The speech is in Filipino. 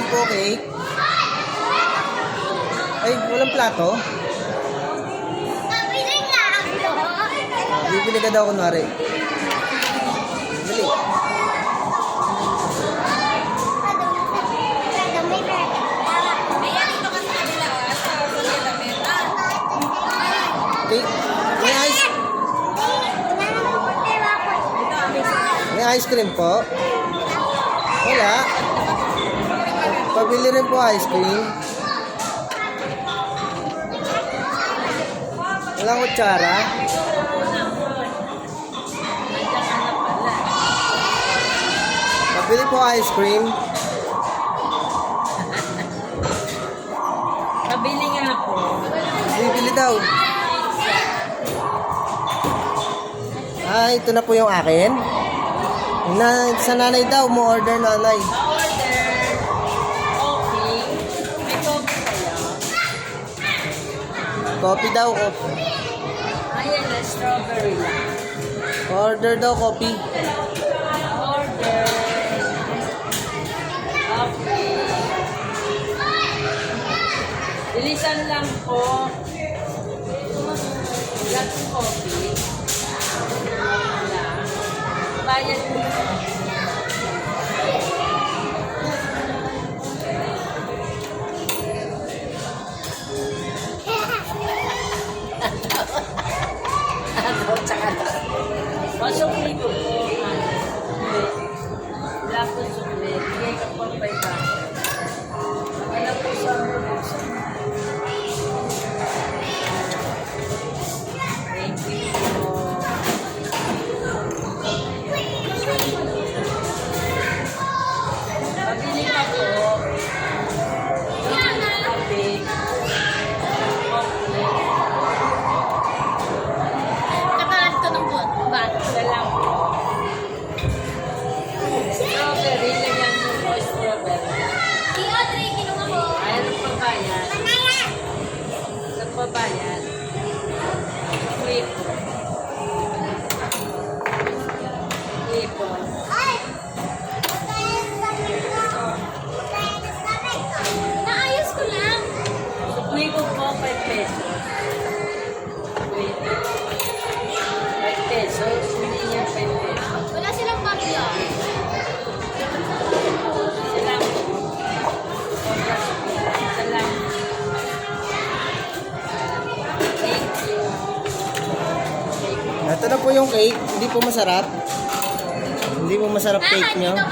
lang po cake. Ay, walang plato. Bibili ka daw kunwari. Bili. Okay. May ice cream po? Wala. Pabili rin po ice cream. Walang kutsara. Pabili po ice cream. Pabili nga po. Bibili daw. Ito na po yung akin. Sa nanay daw, mo order nanay. Order. Coffee. May coffee kayo? Coffee daw, coffee. Ayan na, strawberry lang. Order daw, coffee. Order. Okay. Bilisan lang po. Black coffee. Bayad mo. Masukli ko po. Wala po sukli. Bigay ka po 5 bang. Wala po sa revolution. Thank you po. Pabili ka po. Kape. Kakalat ko ng bat. Isa lang po. Strawberry, lagyan mo po strawberry. Si Audrey, kinuha mo. Ayaw nagpabayad. Nagpabayad. Wait po. Wait po. Naayos ko lang. Sukli ko po 5 pesos. Wait. 5 pesos. Hindi niya 5 pesos. Wala silang bagyo. Salam po. Salam. Thank you. Ito na po yung cake. Hindi po masarap. Hindi po masarap cake nyo. Hindi